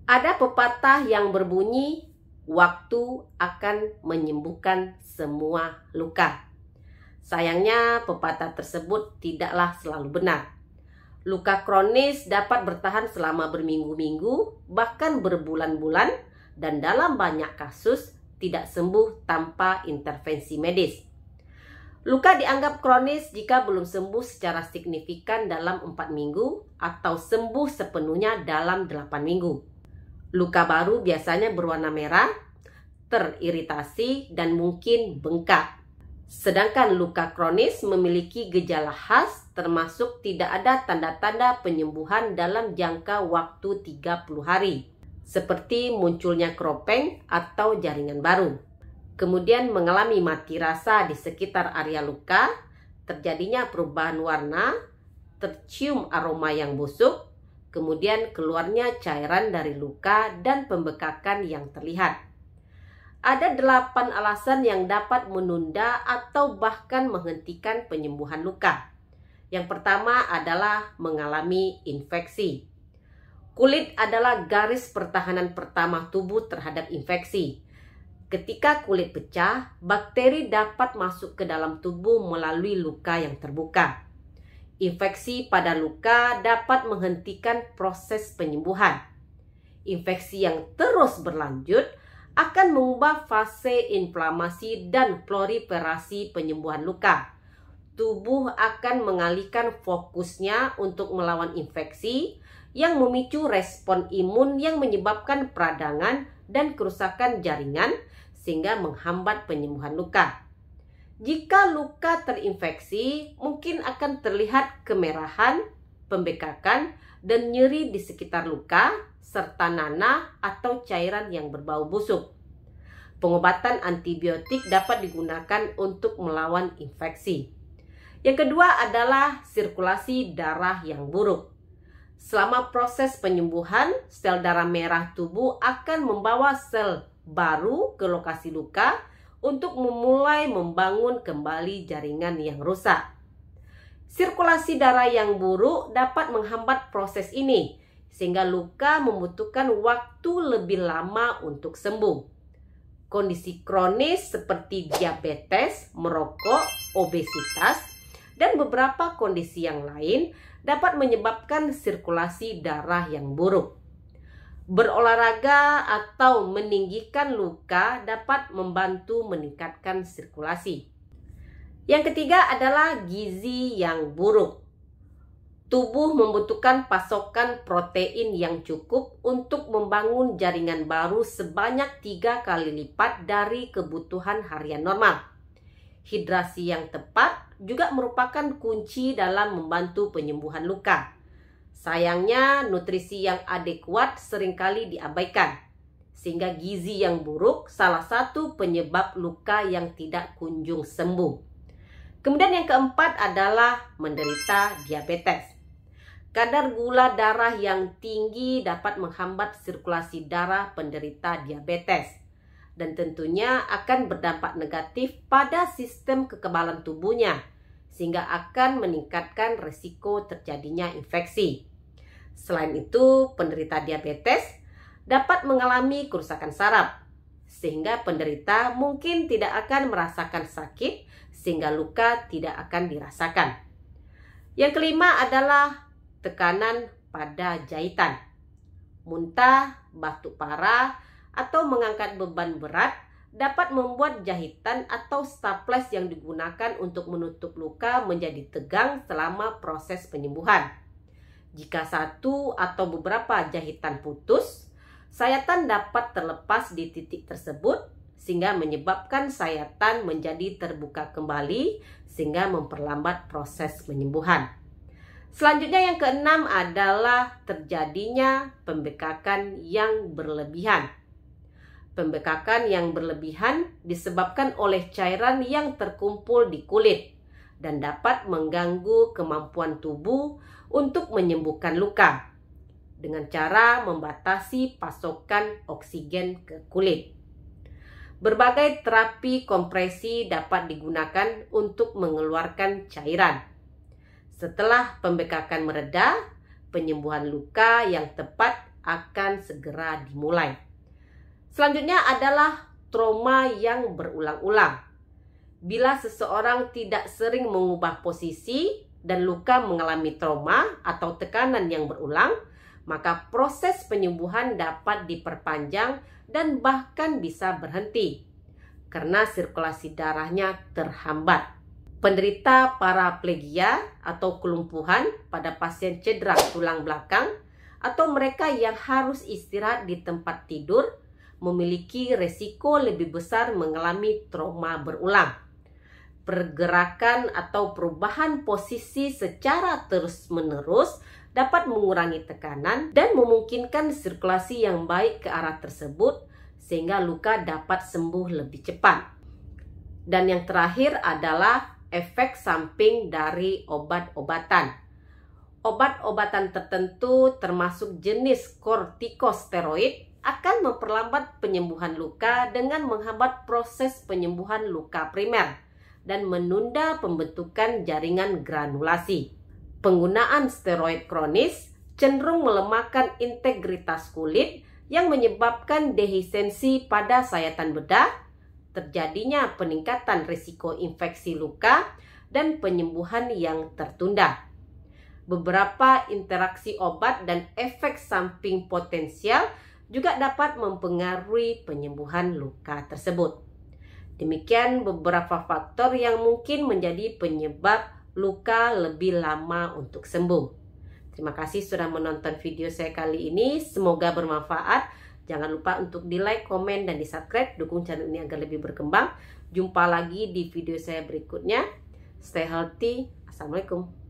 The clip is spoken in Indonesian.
Ada pepatah yang berbunyi, waktu akan menyembuhkan semua luka. Sayangnya, pepatah tersebut tidaklah selalu benar. Luka kronis dapat bertahan selama berminggu-minggu, bahkan berbulan-bulan, dan dalam banyak kasus tidak sembuh tanpa intervensi medis. Luka dianggap kronis jika belum sembuh secara signifikan dalam 4 minggu atau sembuh sepenuhnya dalam 8 minggu. Luka baru biasanya berwarna merah, teriritasi, dan mungkin bengkak. Sedangkan luka kronis memiliki gejala khas termasuk tidak ada tanda-tanda penyembuhan dalam jangka waktu 30 hari, seperti munculnya keropeng atau jaringan baru. Kemudian mengalami mati rasa di sekitar area luka, terjadinya perubahan warna, tercium aroma yang busuk, kemudian keluarnya cairan dari luka dan pembekakan yang terlihat. Ada 8 alasan yang dapat menunda atau bahkan menghentikan penyembuhan luka. Yang pertama adalah mengalami infeksi. Kulit adalah garis pertahanan pertama tubuh terhadap infeksi. Ketika kulit pecah, bakteri dapat masuk ke dalam tubuh melalui luka yang terbuka. Infeksi pada luka dapat menghentikan proses penyembuhan. Infeksi yang terus berlanjut akan mengubah fase inflamasi dan proliferasi penyembuhan luka. Tubuh akan mengalihkan fokusnya untuk melawan infeksi yang memicu respon imun yang menyebabkan peradangan dan kerusakan jaringan sehingga menghambat penyembuhan luka. Jika luka terinfeksi, mungkin akan terlihat kemerahan, pembekakan, dan nyeri di sekitar luka, serta nanah atau cairan yang berbau busuk. Pengobatan antibiotik dapat digunakan untuk melawan infeksi. Yang kedua adalah sirkulasi darah yang buruk. Selama proses penyembuhan, sel darah merah tubuh akan membawa sel baru ke lokasi luka untuk memulai membangun kembali jaringan yang rusak. Sirkulasi darah yang buruk dapat menghambat proses ini, sehingga luka membutuhkan waktu lebih lama untuk sembuh. Kondisi kronis seperti diabetes, merokok, obesitas, dan beberapa kondisi yang lain dapat menyebabkan sirkulasi darah yang buruk. Berolahraga atau meninggikan luka dapat membantu meningkatkan sirkulasi. Yang ketiga adalah gizi yang buruk. Tubuh membutuhkan pasokan protein yang cukup untuk membangun jaringan baru sebanyak 3 kali lipat dari kebutuhan harian normal. Hidrasi yang tepat juga merupakan kunci dalam membantu penyembuhan luka. Sayangnya, nutrisi yang adekuat seringkali diabaikan, sehingga gizi yang buruk salah satu penyebab luka yang tidak kunjung sembuh. Kemudian yang keempat adalah menderita diabetes. Kadar gula darah yang tinggi dapat menghambat sirkulasi darah penderita diabetes dan tentunya akan berdampak negatif pada sistem kekebalan tubuhnya sehingga akan meningkatkan risiko terjadinya infeksi. Selain itu, penderita diabetes dapat mengalami kerusakan saraf sehingga penderita mungkin tidak akan merasakan sakit sehingga luka tidak akan dirasakan. Yang kelima adalah tekanan pada jahitan. Muntah, batuk parah, atau mengangkat beban berat dapat membuat jahitan atau staples yang digunakan untuk menutup luka menjadi tegang selama proses penyembuhan. Jika satu atau beberapa jahitan putus, sayatan dapat terlepas di titik tersebut sehingga menyebabkan sayatan menjadi terbuka kembali sehingga memperlambat proses penyembuhan. Selanjutnya yang keenam adalah terjadinya pembekakan yang berlebihan. Pembekakan yang berlebihan disebabkan oleh cairan yang terkumpul di kulit dan dapat mengganggu kemampuan tubuh untuk menyembuhkan luka dengan cara membatasi pasokan oksigen ke kulit. Berbagai terapi kompresi dapat digunakan untuk mengeluarkan cairan. Setelah pembekakan mereda, penyembuhan luka yang tepat akan segera dimulai. Selanjutnya adalah trauma yang berulang-ulang. Bila seseorang tidak sering mengubah posisi dan luka mengalami trauma atau tekanan yang berulang, maka proses penyembuhan dapat diperpanjang dan bahkan bisa berhenti karena sirkulasi darahnya terhambat. Penderita paraplegia atau kelumpuhan pada pasien cedera tulang belakang atau mereka yang harus istirahat di tempat tidur memiliki resiko lebih besar mengalami trauma berulang. Pergerakan atau perubahan posisi secara terus-menerus dapat mengurangi tekanan dan memungkinkan sirkulasi yang baik ke arah tersebut sehingga luka dapat sembuh lebih cepat. Dan yang terakhir adalah efek samping dari obat-obatan. Obat-obatan tertentu termasuk jenis kortikosteroid akan memperlambat penyembuhan luka dengan menghambat proses penyembuhan luka primer dan menunda pembentukan jaringan granulasi. Penggunaan steroid kronis cenderung melemahkan integritas kulit yang menyebabkan dehidrasi pada sayatan bedah, terjadinya peningkatan risiko infeksi luka, dan penyembuhan yang tertunda. Beberapa interaksi obat dan efek samping potensial juga dapat mempengaruhi penyembuhan luka tersebut. Demikian beberapa faktor yang mungkin menjadi penyebab luka lebih lama untuk sembuh. Terima kasih sudah menonton video saya kali ini. Semoga bermanfaat. Jangan lupa untuk di like, komen, dan di subscribe. Dukung channel ini agar lebih berkembang. Jumpa lagi di video saya berikutnya. Stay healthy. Assalamualaikum.